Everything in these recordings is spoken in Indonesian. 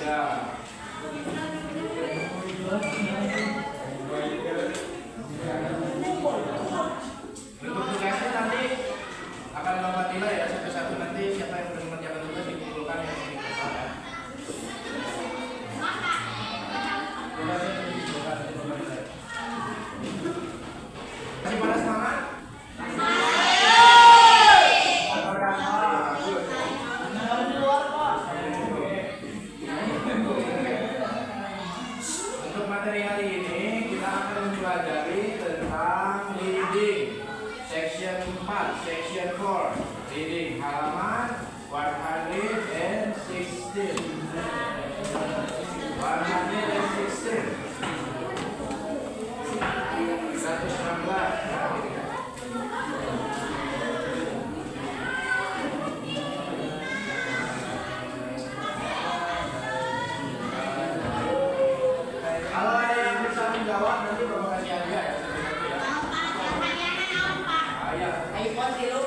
Ya. Bentuk tugasnya nanti akan Bapak nilai ya satu-satu, nanti siapa yang belum mengerjakan tugas dikumpulkan yang ini kertas ya. Tugasnya dikumpulkan nanti Bapak nilai. Masih pada semangat? Untuk materi hari ini kita akan mempelajari tentang reading section 4, section 4, reading halaman 116. 116. Kalau ada yang bisa menjawab nanti Bapak kasih hadiah ya satu-satu ya. Ayo. iPhone sih lu.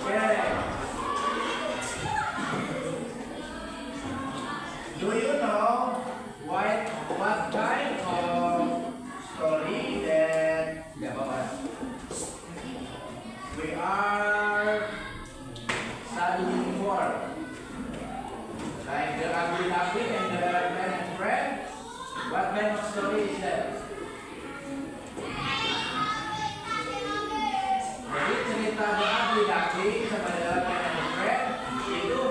Oke. Do you know what kind of story that we are studying for? Like the ugly duckling and the man and friend. What kind of story is that? Jadi cerita The Ugly Duckling sama The Man and Friend itu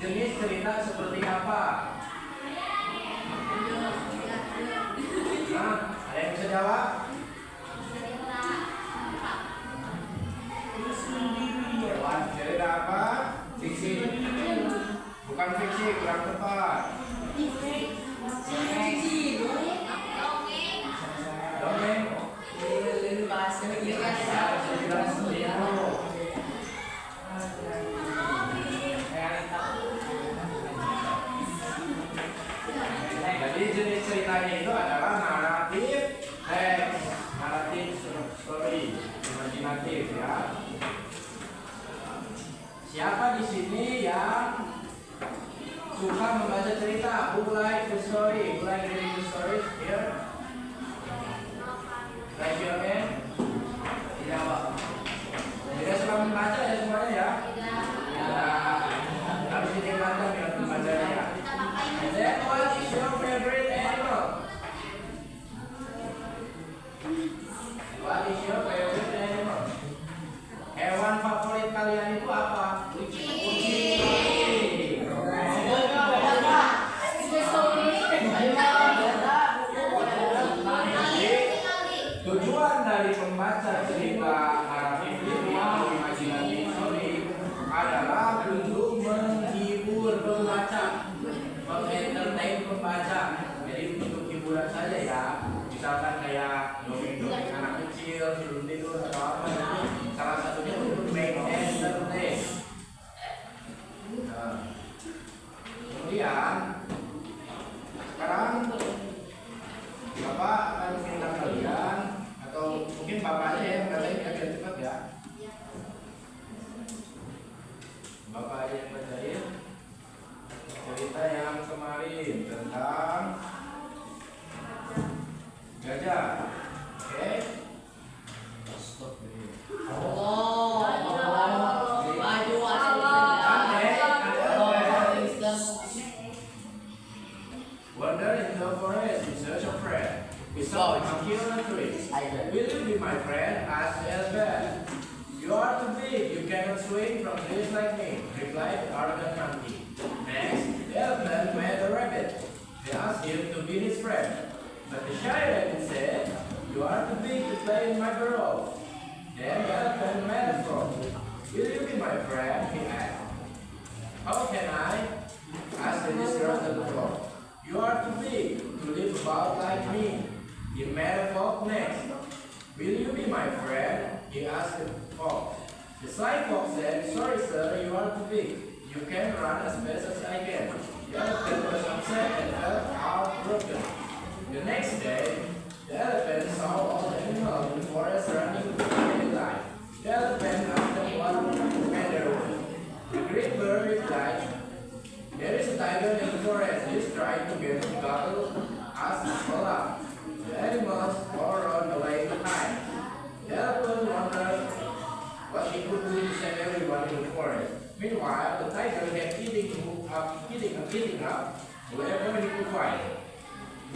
jenis cerita seperti apa? Nah, ada yang bisa jawab? Cerita apa? Fiksi. Bukan fiksi, kurang tepat. Dongeng. Jadi jenis ceritanya itu adalah naratif teks, naratif story, imajinatif ya. Siapa di sini yang suka membaca cerita? Who like the story? Who like reading the stories here? Raise your hand. Tidak, Pak. Tidak suka membaca ya semuanya ya? Tidak. Harus ditingkatkan ya membacanya ya. And then what is your favorite animal? What is your favorite animal? Hewan favorit kalian itu apa? Kucing. Tujuan dari pembaca cerita naratif ini atau imajinatif story adalah untuk menghibur pembaca, mengentertain pembaca. Jadi untuk hiburan saja ya. Misalkan kayak dongeng-dongeng anak kecil sebelum tidur atau apa. Jadi salah satunya untuk mengentertain. Nah, kemudian sekarang Bapak akan minta kalian atau mungkin Bapak aja yang bacain ya biar cepat ya. Bapak aja yang bacain cerita yang kemarin tentang gajah. Oke? Stop dulu. Wander in the forest in search of friend. We saw a monkey on a tree. Will you be my friend? Asked the elephant. You are too big. You cannot swing from trees like me, replied the arrogant monkey. Next, the elephant met a rabbit. They asked him to be his friend. But the shy rabbit said, you are too big to play in my burrow. Then the elephant met a frog. Will you be my friend? He asked. How can I? Asked the disgruntled frog. You are too big to live about like me. He met a fox next. Will you be my friend? He asked the fox. The sly fox said, sorry sir, you are too big. You can run as fast as I can. The elephant was upset and felt heartbroken. The next day, the elephant saw all the animals in the forest running in the line. The elephant asked them what matter was. The great bird replied, tiger in the forest is trying to get the cattle as well up. The animals all run away to hide. The elephant wondered what he could do to save everyone in the forest. Meanwhile, the tiger kept eating up whoever he could find.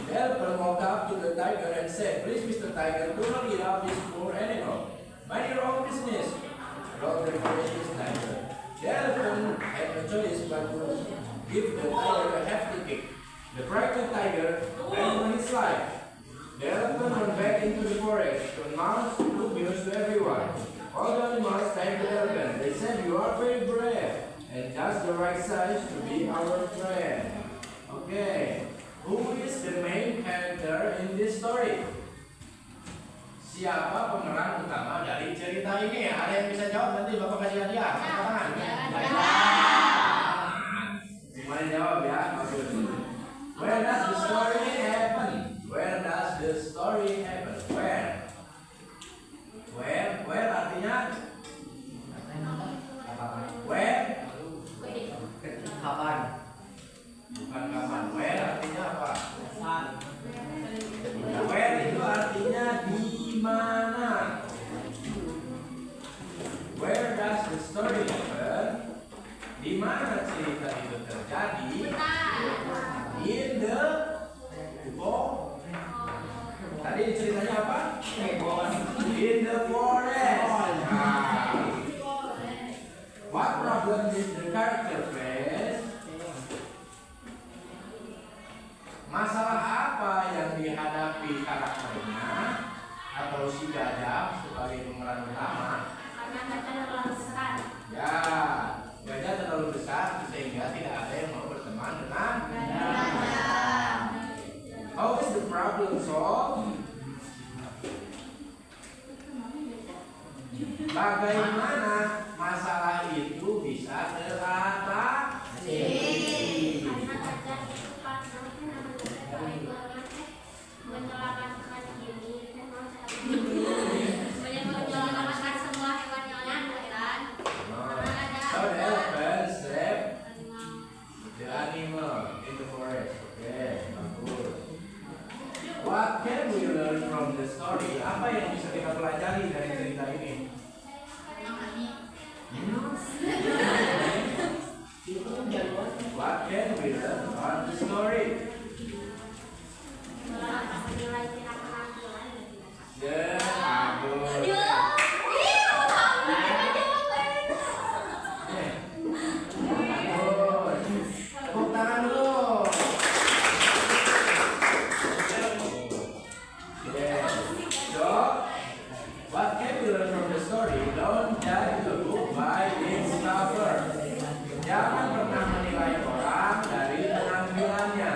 The elephant walked up to the tiger and said, "Please, Mr. Tiger, do not eat up this poor animal. Mind your own business." Rolled the courageous tiger. The elephant had no choice but to give the tiger a hefty kick. The frightened tiger ran for his life. The elephant went back into the forest to announce good news to everyone. All the animals thanked the elephant. They said, "You are very brave and just the right size to be our friend." Okay, who is the main character in this story? Siapa pemeran utama dari cerita ini? Ada yang bisa jawab? Nanti Bapak kasih hadiah. Tangan. Semuanya jawab ya. Where does the story happen? Where does the story happen? Where? Where artinya? Where? Kapan? Bukan kapan. Where artinya apa? Where itu artinya di mana? Where does the story happen? Di mana cerita itu terjadi? In the Tadi ceritanya apa? In the forest. What problem did the character face? Masalah apa yang dihadapi karakternya atau si gajah sebagai pemeran utama? Karena gajah terlalu besar. Ya, gajah terlalu besar sehingga tidak ada yang mau berteman dengan gajah. How is the problem solved? Bagaimana masalah itu bisa teratasi? Karena gajah itu menyelamatkan diri, menyelamatkan semua hewan yang ada. So the elephant saved the animal in the forest. Okay, bagus. What can we learn from the story? Apa yang bisa kita pelajari dari cerita ini? What can we learn from the story? Ya, bagus. Tepuk tangan dulu. So, what can we learn from the story? Don't judge the book by its cover. Jangan pernah menilai orang dari penampilannya.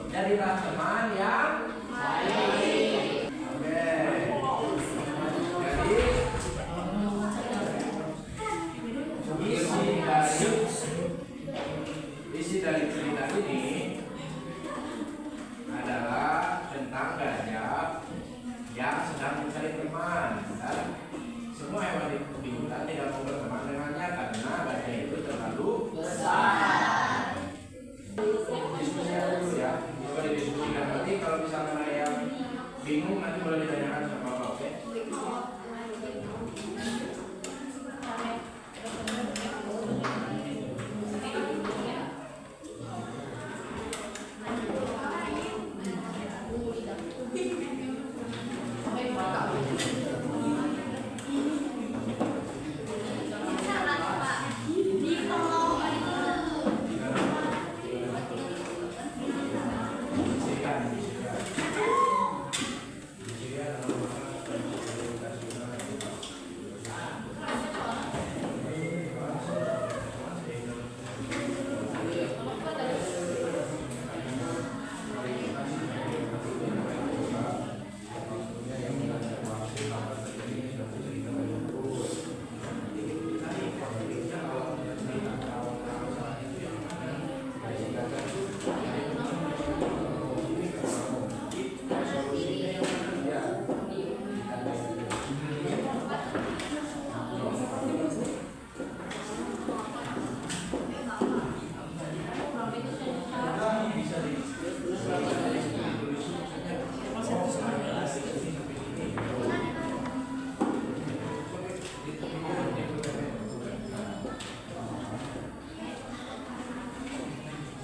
Jadilah teman yang baik. Oke. Jadi isi dari cerita ini adalah tentang gajah yang sedang mencari teman. Dan semua hewan di hutan tidak mau berteman dengannya karena gajah itu terlalu besar. Diskusikan dulu ya. Coba didiskusikan. Nanti kalau misalnya ada yang bingung nanti boleh ditanyakan sama Bapak, oke?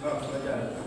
belajar.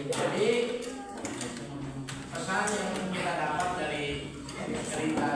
Jadi pesan yang kita dapat dari cerita